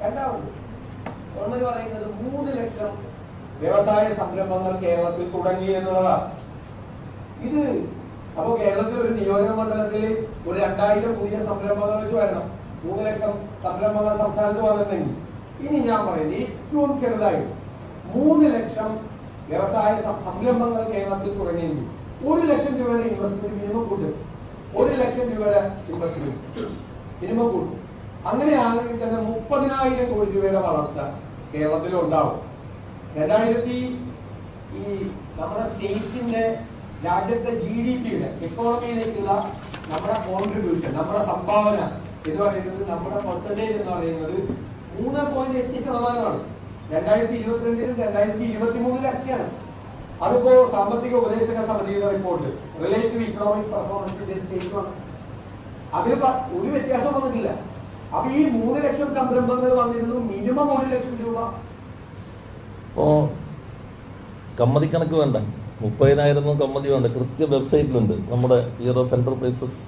രണ്ടാമത് ഗവൺമെന്റ് പറയുന്നത് 3 ലക്ഷം വ്യവസായ സംരംഭങ്ങൾ കേരളത്തിൽ തുടങ്ങി എന്നുള്ളതാണ്. ഇത് അപ്പോ കേരളത്തിൽ ഒരു നിയോജക മണ്ഡലത്തിൽ ഒരു 2000 പുതിയ സംരംഭങ്ങൾ വെച്ച് വരണം. 3 ലക്ഷം സംരംഭങ്ങൾ സംസ്ഥാനത്ത് വന്നിട്ടുണ്ടെങ്കിൽ ഇനി ഞാൻ പറയുന്നത് ഏറ്റവും ചെറുതായി 3 ലക്ഷം വ്യവസായ സംരംഭങ്ങൾ കേരളത്തിൽ തുടങ്ങിയെങ്കിൽ 1 ലക്ഷം രൂപയുടെ ഇൻവെസ്റ്റ്മെന്റ് മിനിമം കൂട്ടും. 1 ലക്ഷം രൂപയുടെ ഇൻവെസ്റ്റ്മെന്റ് മിനിമം കൂട്ടും. അങ്ങനെയാണെങ്കിൽ തന്നെ 30,000 കോടി രൂപയുടെ വളർച്ച കേരളത്തിൽ ഉണ്ടാവും. നമ്മുടെ സ്റ്റേറ്റിന്റെ രാജ്യത്തെ GDP-യുടെ എക്കോണമിയിലേക്കുള്ള നമ്മുടെ കോൺട്രിബ്യൂഷൻ, നമ്മുടെ സംഭാവന എന്ന് പറയുന്നത്, നമ്മുടെ പെർസെന്റേജ് എന്ന് പറയുന്നത് 3.8%. 2022-ലും 2023-ലും ഒക്കെയാണ്. അതിപ്പോ സാമ്പത്തിക ഉപദേശക സമിതിയുടെ റിപ്പോർട്ട് റിലേറ്റീവ് ഇക്കണോമിക് പെർഫോമൻസിന്റെ സ്റ്റേറ്റ്മെന്റ്, അതിൽ ഒരു വ്യത്യാസം വന്നിട്ടില്ല. അപ്പൊ ഈ 3 ലക്ഷം സംരംഭങ്ങൾ വന്നിരുന്നു മിനിമം 1 ലക്ഷം രൂപ. കമ്മതിക്കണക്ക് വേണ്ട, 30,000 കമ്മതി വേണ്ട, കൃത്യ വെബ്സൈറ്റിലുണ്ട് നമ്മുടെ ബ്യൂറോ ഓഫ് എന്റർപ്രൈസസ്.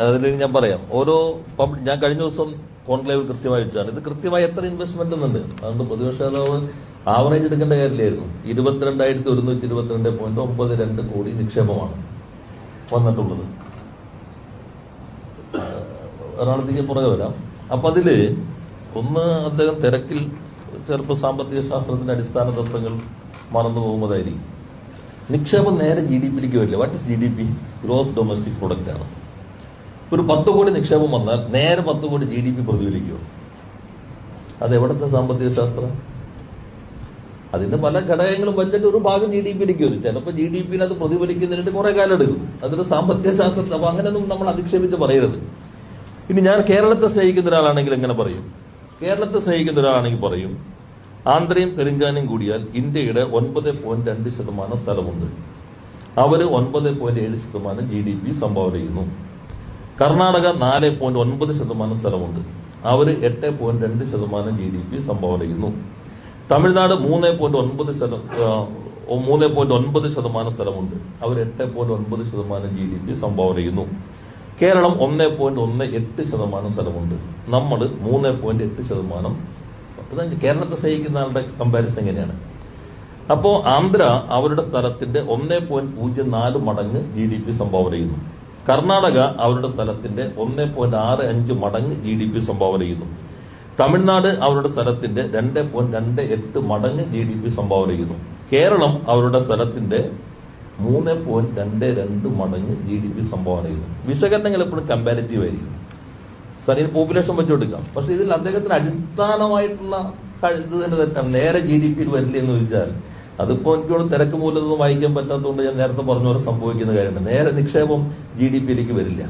അതിൽ ഞാൻ പറയാം. ഓരോ ഞാൻ കഴിഞ്ഞ ദിവസം കോൺക്ലേവ് കൃത്യമായി വെച്ചാണ് ഇത് കൃത്യമായി എത്ര ഇൻവെസ്റ്റ്മെന്റ് എന്നുണ്ട്. അതുകൊണ്ട് പ്രതിപക്ഷ നേതാവ് ആവറേജ് എടുക്കേണ്ട കാര്യമില്ലായിരുന്നു. 22,122.92 കോടി നിക്ഷേപമാണ് വന്നിട്ടുള്ളത്. ഒരാളത്തേക്ക് പുറകെ വരാം. അപ്പൊ അതില് ഒന്ന്, അദ്ദേഹം തിരക്കിൽ ചിലപ്പോൾ സാമ്പത്തിക ശാസ്ത്രത്തിന്റെ അടിസ്ഥാന തത്വങ്ങൾ മറന്നു പോകുന്നതായിരിക്കും. നിക്ഷേപം നേരെ GDP-യിലേക്ക് വരില്ല. What is GDP? Gross domestic product ആണ്. ഒരു 10 കോടി നിക്ഷേപം വന്നാൽ നേരെ 10 കോടി GDP പ്രതിഫലിക്കുമോ? അത് എവിടത്തെ സാമ്പത്തിക ശാസ്ത്രം? അതിന്റെ പല ഘടകങ്ങളും ബഡ്ജറ്റ് ഒരു ഭാഗം GDP-യിലേക്ക് വരും. ചിലപ്പോൾ GDP-യിൽ അത് പ്രതിഫലിക്കുന്നതിന് കുറെ കാലം എടുക്കും. അതൊരു സാമ്പത്തിക ശാസ്ത്രത്തിൽ. അപ്പൊ അങ്ങനെയൊന്നും നമ്മൾ അധിക്ഷേപിച്ച് പറയരുത്. ഇനി ഞാൻ കേരളത്തെ സ്നേഹിക്കുന്ന ഒരാളാണെങ്കിൽ എങ്ങനെ പറയും? കേരളത്തെ സ്നേഹിക്കുന്ന ഒരാളാണെങ്കിൽ പറയും, ആന്ധ്രയും തെലങ്കാനയും കൂടിയാൽ ഇന്ത്യയുടെ 9.2% സ്ഥലമുണ്ട്. അവര് 9.7% GDP സംഭാവന ചെയ്യുന്നു. കർണാടക 4.9% സ്ഥലമുണ്ട്. അവര് 8.2% GDP സംഭാവന ചെയ്യുന്നു. തമിഴ്നാട് 3.9% സ്ഥലമുണ്ട്. അവർ 8.9% GDP സംഭാവന ചെയ്യുന്നു. കേരളം 1.18% സ്ഥലമുണ്ട്. നമ്മൾ 3.8%. കേരളത്തെ സ്നേഹിക്കുന്ന ആളുടെ കമ്പാരിസൺ എങ്ങനെയാണ്? അപ്പോ ആന്ധ്ര അവരുടെ സ്ഥലത്തിന്റെ 1.04 മടങ്ങ് GDP സംഭാവന ചെയ്യുന്നു. കർണാടക അവരുടെ സ്ഥലത്തിന്റെ 1.65 മടങ്ങ് GDP സംഭാവന ചെയ്യുന്നു. തമിഴ്നാട് അവരുടെ സ്ഥലത്തിന്റെ 2.28 മടങ്ങ് GDP സംഭാവന ചെയ്യുന്നു. കേരളം അവരുടെ സ്ഥലത്തിന്റെ 3.22 മടങ്ങ് GDP സംഭാവന ചെയ്യുന്നു. വിശകലനങ്ങൾ എപ്പോഴും കമ്പാരിറ്റീവ് ആയിരിക്കും. ഇതിന് പോപ്പുലേഷൻ വെച്ചുകൊടുക്കാം. പക്ഷെ ഇതിൽ അദ്ദേഹത്തിന് അടിസ്ഥാനമായിട്ടുള്ള ഇത് തന്നെ തെറ്റാണ്. നേരെ GDP-യിൽ വരില്ല എന്ന് ചോദിച്ചാൽ അതിപ്പോ എനിക്കോട് തിരക്ക് മൂലമൊന്നും വായിക്കാൻ പറ്റാത്തതുകൊണ്ട് ഞാൻ നേരത്തെ പറഞ്ഞ പോലെ സംഭവിക്കുന്ന കാര്യമാണ്. നേരെ നിക്ഷേപം GDP-യിലേക്ക് വരില്ല.